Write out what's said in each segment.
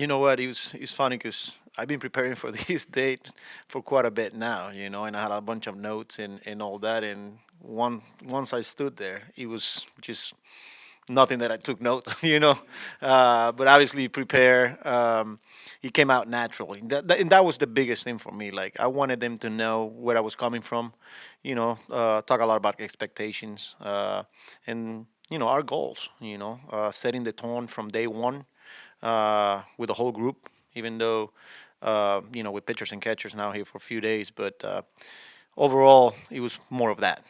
You know what? It's funny because I've been preparing for this date for quite a bit now. And I had a bunch of notes and all that. And once I stood there, it was just nothing that I took note. But obviously prepare. It came out naturally. And that was the biggest thing for me. Like I wanted them to know where I was coming from. Talk a lot about expectations and our goals. Setting the tone from day one with the whole group, even though, with pitchers and catchers now here for a few days. But overall, it was more of that.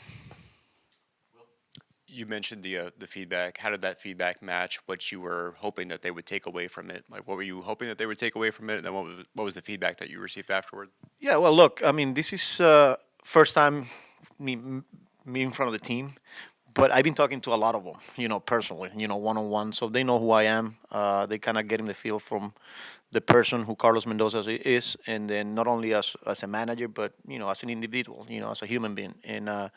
You mentioned the feedback. How did that feedback match what you were hoping that they would take away from it? Like, what were you hoping that they would take away from it, and then what was the feedback that you received afterward? Yeah, well, look, I mean, this is first time me, me in front of the team, but I've been talking to a lot of them, personally, one on one, so they know who I am. They kind of getting the feel from the person who Carlos Mendoza is, and then not only as a manager, but as an individual, as a human being. And I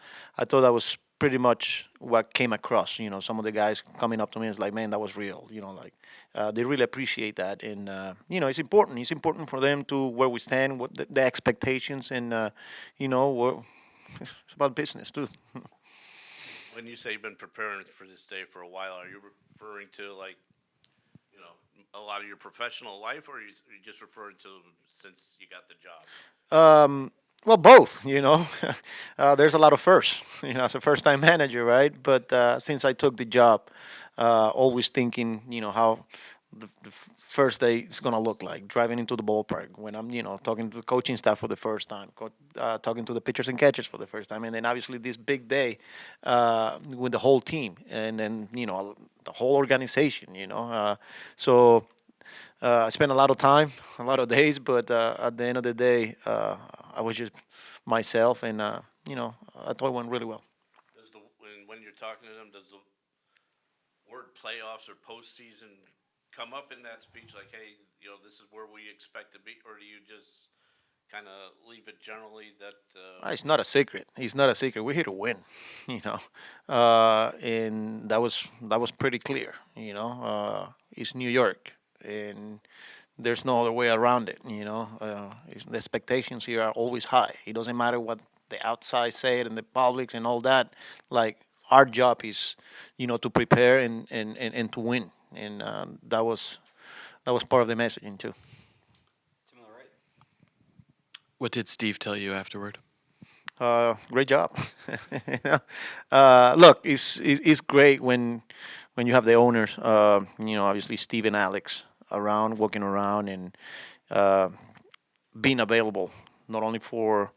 thought that was pretty much what came across. Some of the guys coming up to me is like, man, that was real. Like they really appreciate that, and it's important. It's important for them to where we stand, what the expectations, and what it's about business too. When you say you've been preparing for this day for a while, are you referring to like a lot of your professional life, or are you just referring to since you got the job? Well, both. There's a lot of firsts. As a first-time manager, right? But since I took the job, always thinking, how the first day is gonna look like driving into the ballpark when I'm, talking to the coaching staff for the first time, talking to the pitchers and catchers for the first time, and then obviously this big day with the whole team, and then the whole organization. So I spent a lot of time, a lot of days, but at the end of the day, I was just myself, and I thought it went really well. Does when you're talking to them, does the word playoffs or postseason come up in that speech? Like, hey, this is where we expect to be, or do you just kind of leave it generally that? It's not a secret. It's not a secret. We're here to win, and that was pretty clear. It's New York, and there's no other way around it. The expectations here are always high. It doesn't matter what the outside say it and the public and all that. Like our job is, to prepare and to win, and that was part of the messaging too. What did Steve tell you afterward? Great job. Look, it's great when you have the owners, obviously Steve and Alex around, walking around, and uh, being available not only for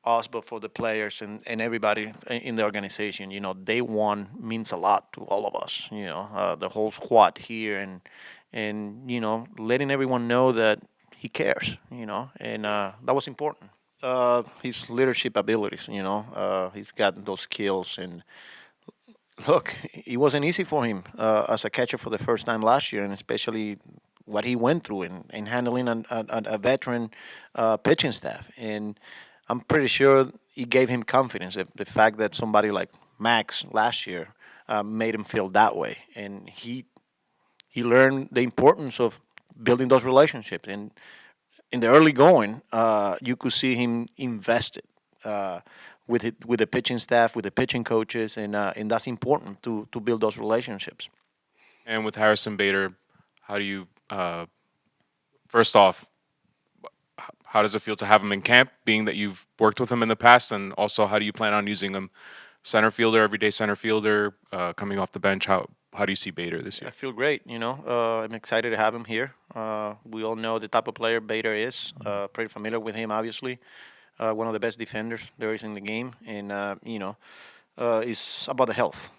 us but for the players and everybody in the organization. Day one means a lot to all of us. The whole squad here, and letting everyone know that he cares. And that was important. His leadership abilities. He's got those skills, and look, it wasn't easy for him as a catcher for the first time last year, and especially what he went through in handling a veteran pitching staff. And I'm pretty sure it gave him confidence. The fact that somebody like Max last year made him feel that way, and he learned the importance of building those relationships. And in the early going, you could see him invested with the pitching staff, with the pitching coaches, and that's important to build those relationships. And with Harrison Bader, how do you, first off, how does it feel to have him in camp, being that you've worked with him in the past? And also, how do you plan on using him? Center fielder, everyday center fielder, coming off the bench. How do you see Bader this I year? feel great. I'm excited to have him here. We all know the type of player Bader is. Pretty familiar with him, obviously. One of the best defenders there is in the game, and it's about the health.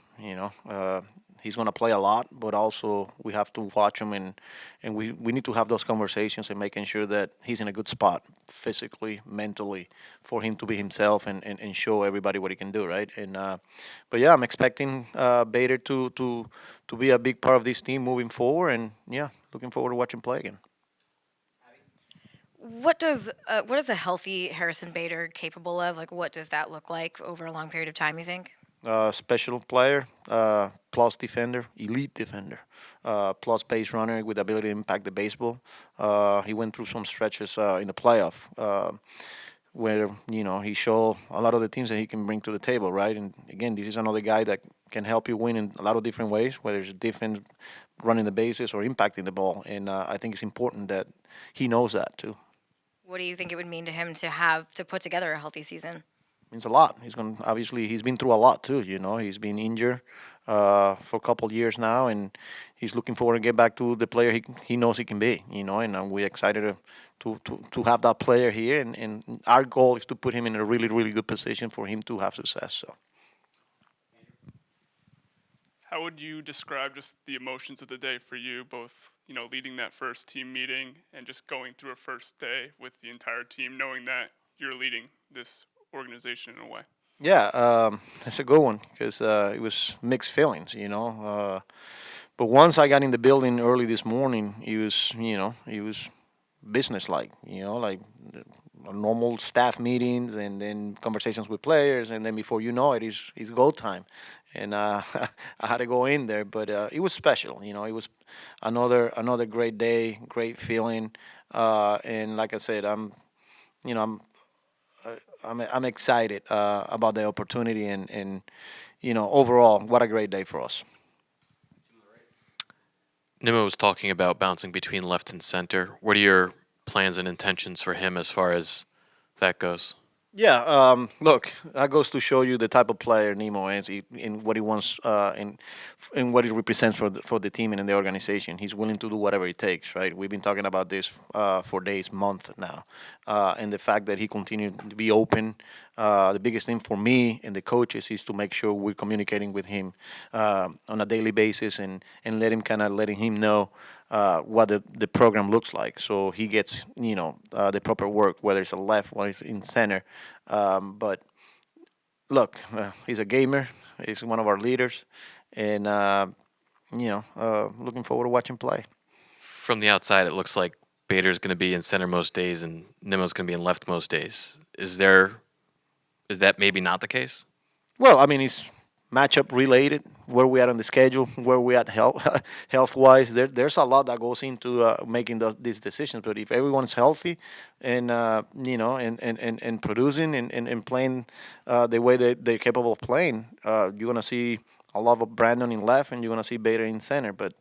He's going to play a lot, but also we have to watch him, and we need to have those conversations and making sure that he's in a good spot physically, mentally, for him to be himself and show everybody what he can do, right? And but yeah, I'm expecting Bader to be a big part of this team moving forward, and yeah, looking forward to watching play again. What is a healthy Harrison Bader capable of? Like, what does that look like over a long period of time? You think? special player, plus defender, elite defender, plus base runner with the ability to impact the baseball. He went through some stretches in the playoff where he showed a lot of the things that he can bring to the table, right? And again, this is another guy that can help you win in a lot of different ways, whether it's defense, running the bases, or impacting the ball. And I think it's important that he knows that too. What do you think it would mean to him to have to put together a healthy season? Means a lot. He's been through a lot too. He's been injured for a couple years now, and he's looking forward to get back to the player he knows he can be. And we're excited to have that player here, and our goal is to put him in a really really good position for him to have success. So. How would you describe just the emotions of the day for you, both, leading that first team meeting and just going through a first day with the entire team, knowing that you're leading this organization in a way? Yeah, that's a good one because it was mixed feelings, but once I got in the building early this morning, it was business-like, like normal staff meetings and then conversations with players, and then before you know it, it's go time, and I had to go in there, but it was special. It was another great day, great feeling, and like I said, I'm excited about the opportunity and overall, what a great day for us. Nimmo was talking about bouncing between left and center. What are your plans and intentions for him as far as that goes? Yeah, look, that goes to show you the type of player Nemo is in what he wants, in what he represents for the team and in the organization. He's willing to do whatever it takes, right? We've been talking about this for days, months now, and the fact that he continued to be open. The biggest thing for me and the coaches is to make sure we're communicating with him on a daily basis and letting him know what the program looks like, so he gets the proper work, whether it's a left, whether it's in center. But look, he's a gamer. He's one of our leaders, and looking forward to watching play. From the outside, it looks like Bader's going to be in center most days and Nimmo's going to be in left most days. Is that maybe not the case? Well, I mean, it's matchup related, where we are on the schedule, where we at health wise. There's a lot that goes into making these decisions. But if everyone's healthy and and producing and playing the way they're capable of playing, you're gonna see a lot of Brandon in left and you're gonna see Bader in center. But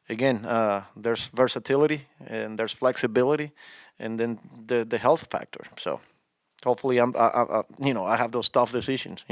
again, there's versatility and there's flexibility, and then the health factor. So hopefully I have those tough decisions.